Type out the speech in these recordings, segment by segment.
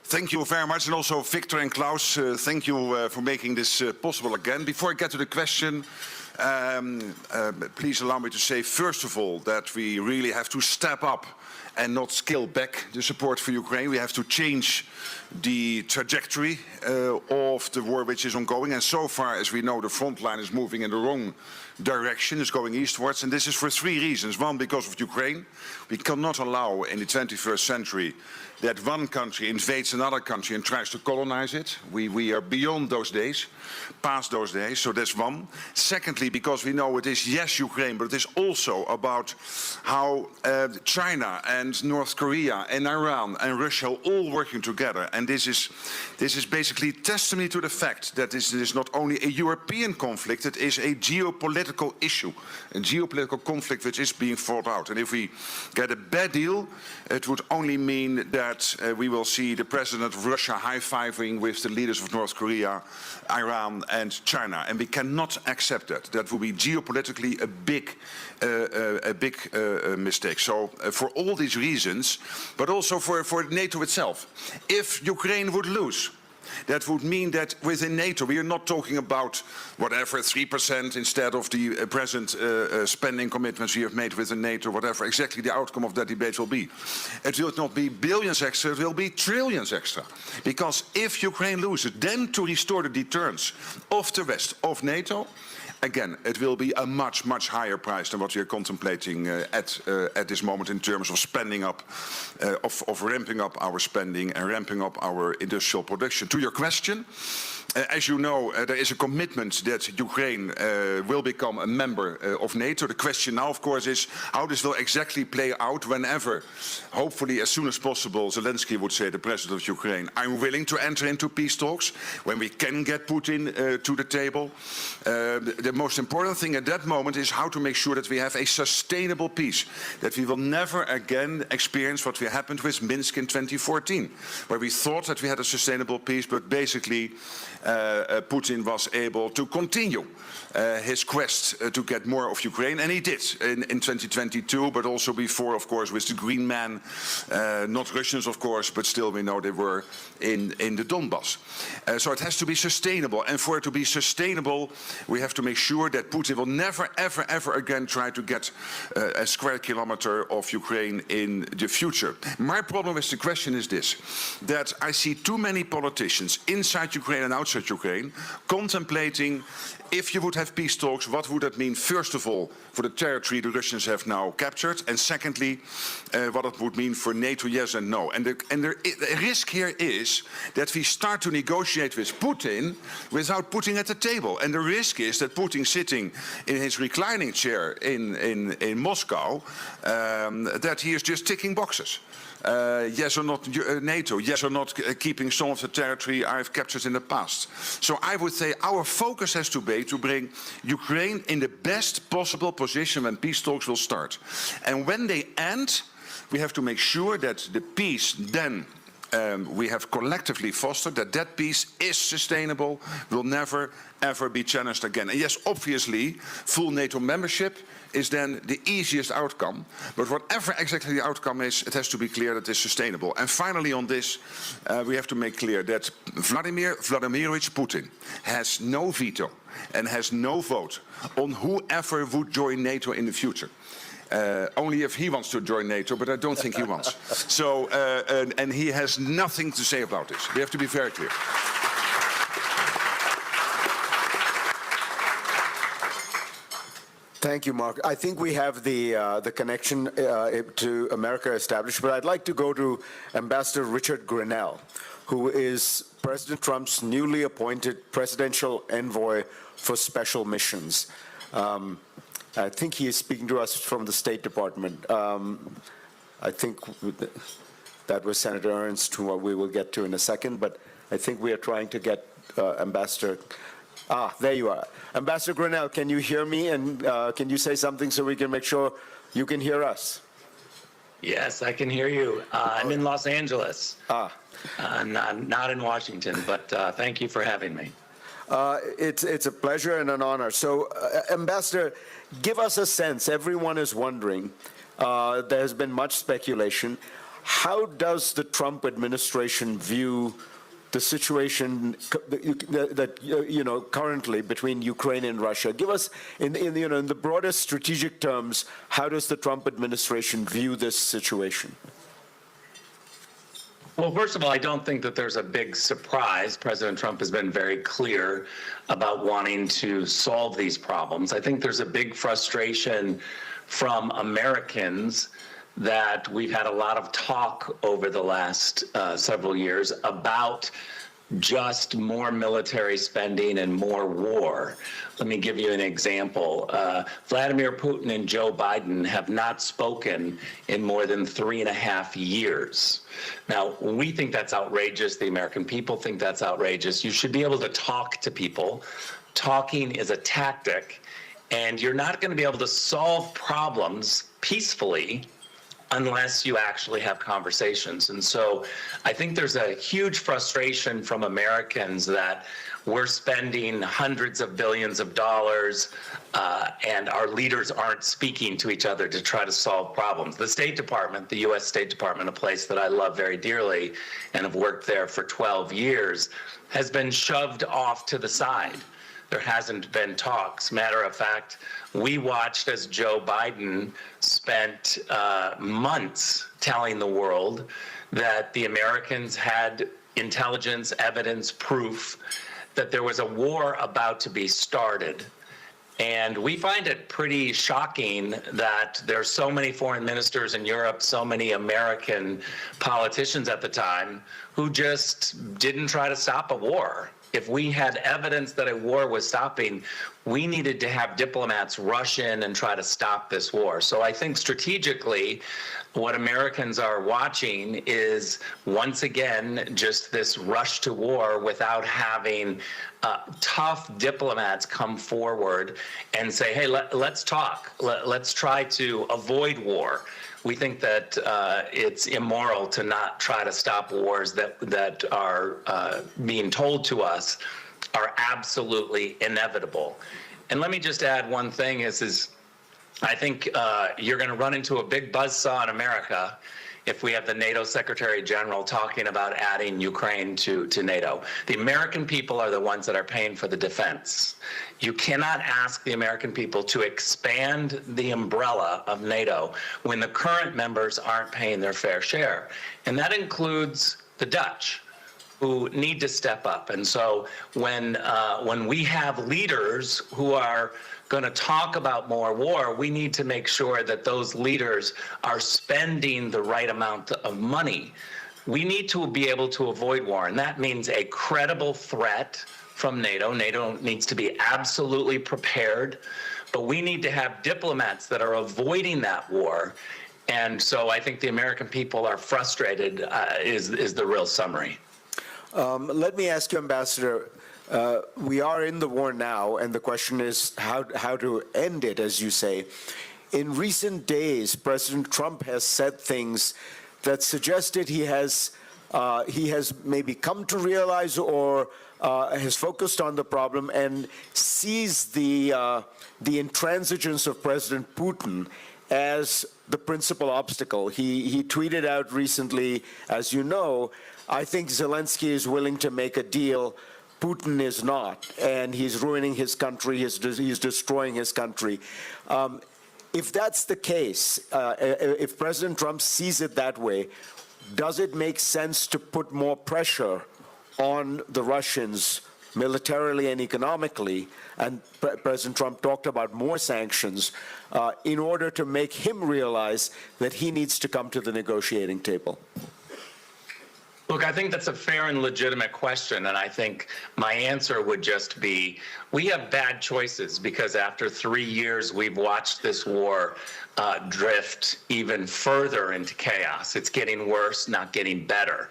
Thank you very much, and also Victor and Klaus, thank you for making this possible again. Before I get to the question, please allow me to say, first of all, that we really have to step up and not scale back the support for Ukraine. We have to change the trajectory of the war which is ongoing. And so far, as we know, the front line is moving in the wrong direction, is going eastwards. And this is for three reasons. One, because of Ukraine. We cannot allow in the 21st century that one country invades another country and tries to colonize it. We are beyond those days, past those days, so that's one. Secondly, because we know it is, yes, Ukraine, but it is also about how China and North Korea and Iran and Russia are all working together. And this is basically testimony to the fact that this is not only a European conflict, it is a geopolitical issue, a geopolitical conflict which is being fought out. And if we get a bad deal, it would only mean that we will see the president of Russia high-fiving with the leaders of North Korea, Iran and China. And we cannot accept that. That will be geopolitically a big mistake. So for all these reasons, but also for NATO itself, if Ukraine would lose, that would mean that within NATO we are not talking about whatever 3% instead of the present spending commitments we have made within NATO, whatever exactly the outcome of that debate will be. It will not be billions extra, it will be trillions extra. Because if Ukraine loses, then to restore the deterrence of the rest of NATO, again, it will be a much, much higher price than what we are contemplating at this moment in terms of spending up, of ramping up our spending and ramping up our industrial production. To your question, as you know, there is a commitment that Ukraine will become a member of NATO. The question now, of course, is how this will exactly play out whenever, hopefully as soon as possible, Zelensky would say, the president of Ukraine, I'm willing to enter into peace talks when we can get Putin to the table. The most important thing at that moment is how to make sure that we have a sustainable peace, that we will never again experience what happened with Minsk in 2014, where we thought that we had a sustainable peace, but basically Putin was able to continue his quest to get more of Ukraine, and he did in 2022, but also before, of course, with the Green Man, not Russians, of course, but still we know they were in the Donbass. So it has to be sustainable, and for it to be sustainable, we have to make sure that Putin will never, ever, ever again try to get a square kilometer of Ukraine in the future. My problem with the question is this, that I see too many politicians inside Ukraine and outside Ukraine contemplating, if you would have peace talks, what would that mean, first of all, for the territory the Russians have now captured, and secondly, what it would mean for NATO, yes and no. And the risk here is that we start to negotiate with Putin without Putin at the table. And the risk is that Putin, sitting in his reclining chair in Moscow, that he is just ticking boxes. Yes or not NATO, yes or not keeping some of the territory I've captured in the past. So I would say our focus has to be to bring Ukraine in the best possible position when peace talks will start. And when they end, we have to make sure that the peace then we have collectively fostered, that peace is sustainable, will never ever be challenged again. And yes, obviously, full NATO membership is then the easiest outcome, but whatever exactly the outcome is, it has to be clear that it's sustainable. And finally on this, we have to make clear that Vladimir Vladimirovich Putin has no veto and has no vote on whoever would join NATO in the future. Only if he wants to join NATO, but I don't think he wants. So, and he has nothing to say about this. We have to be very clear. Thank you, Mark. I think we have the connection to America established, but I'd like to go to Ambassador Richard Grenell, who is President Trump's newly appointed presidential envoy for special missions. I think he is speaking to us from the State Department. I think that was Senator Ernst, who we will get to in a second, but I think we are trying to get Ambassador. There you are. Ambassador Grenell, can you hear me, and can you say something so we can make sure you can hear us? Yes, I can hear you. I'm in Los Angeles. Not in Washington, but thank you for having me. It's a pleasure and an honor. So, Ambassador, give us a sense. Everyone is wondering. There has been much speculation. how does the Trump administration view the situation that currently between Ukraine and Russia? Give us, in the broadest strategic terms, how does the Trump administration view this situation? Well, first of all, I don't think that there's a big surprise. President Trump has been very clear about wanting to solve these problems. I think there's a big frustration from Americans that we've had a lot of talk over the last several years about just more military spending and more war. Let me give you an example. Vladimir Putin and Joe Biden have not spoken in more than 3.5 years. Now, we think that's outrageous. The American people think that's outrageous. You should be able to talk to people. Talking is a tactic, and you're not going to be able to solve problems peacefully unless you actually have conversations. And so I think there's a huge frustration from Americans that we're spending hundreds of billions of dollars and our leaders aren't speaking to each other to try to solve problems. The State Department, the U.S. State Department, a place that I love very dearly and have worked there for 12 years, has been shoved off to the side. There hasn't been talks. Matter of fact, we watched as Joe Biden spent months telling the world that the Americans had intelligence, evidence, proof that there was a war about to be started. And we find it pretty shocking that there's so many foreign ministers in Europe, so many American politicians at the time who just didn't try to stop a war. If we had evidence that a war was stopping, we needed to have diplomats rush in and try to stop this war. So I think strategically, what Americans are watching is, once again, just this rush to war without having tough diplomats come forward and say, hey, let's talk. Let's try to avoid war. We think that it's immoral to not try to stop wars that are being told to us are absolutely inevitable. And let me just add one thing is I think you're going to run into a big buzzsaw in America if we have the NATO Secretary General talking about adding Ukraine to NATO. The American people are the ones that are paying for the defense. You cannot ask the American people to expand the umbrella of NATO when the current members aren't paying their fair share. And that includes the Dutch, who need to step up. And so when we have leaders who are going to talk about more war, we need to make sure that those leaders are spending the right amount of money. We need to be able to avoid war, and that means a credible threat from NATO. NATO needs to be absolutely prepared, but we need to have diplomats that are avoiding that war. And so I think the American people are frustrated, is the real summary. Let me ask you, Ambassador, we are in the war now, and the question is how to end it, as you say. In recent days, President Trump has said things that suggested he has maybe come to realize or has focused on the problem and sees the intransigence of President Putin as the principal obstacle. He tweeted out recently, as you know, I think Zelensky is willing to make a deal. Putin is not, and he's ruining his country. He's destroying his country. If that's the case, if President Trump sees it that way, does it make sense to put more pressure on the Russians militarily and economically? And President Trump talked about more sanctions in order to make him realize that he needs to come to the negotiating table. Look, I think that's a fair and legitimate question, and I think my answer would just be, we have bad choices because after 3 years, we've watched this war drift even further into chaos. It's getting worse, not getting better.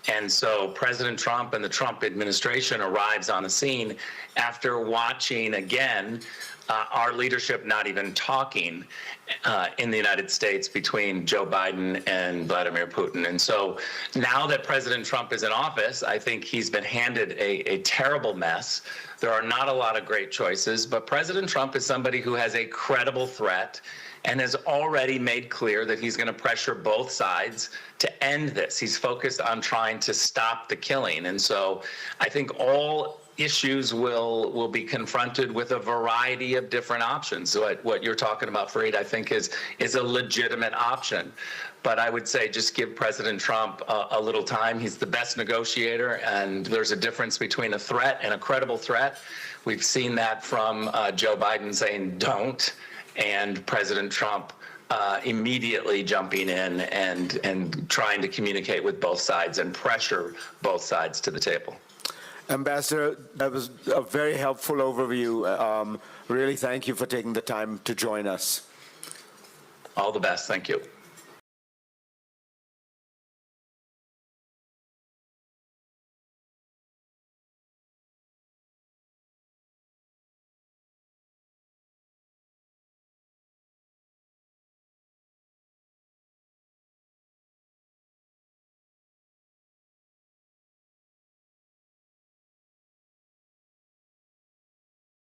And so President Trump and the Trump administration arrives on the scene after watching, again, our leadership not even talking in the United States between Joe Biden and Vladimir Putin. And so now that President Trump is in office, I think he's been handed a terrible mess. There are not a lot of great choices, but President Trump is somebody who has a credible threat and has already made clear that he's going to pressure both sides to end this. He's focused on trying to stop the killing. And so I think all issues will be confronted with a variety of different options. So what you're talking about, Fareed, I think is a legitimate option. But I would say just give President Trump a little time. He's the best negotiator, and there's a difference between a threat and a credible threat. We've seen that from Joe Biden saying don't, and President Trump immediately jumping in and trying to communicate with both sides and pressure both sides to the table. Ambassador, that was a very helpful overview. Really, thank you for taking the time to join us. All the best. Thank you.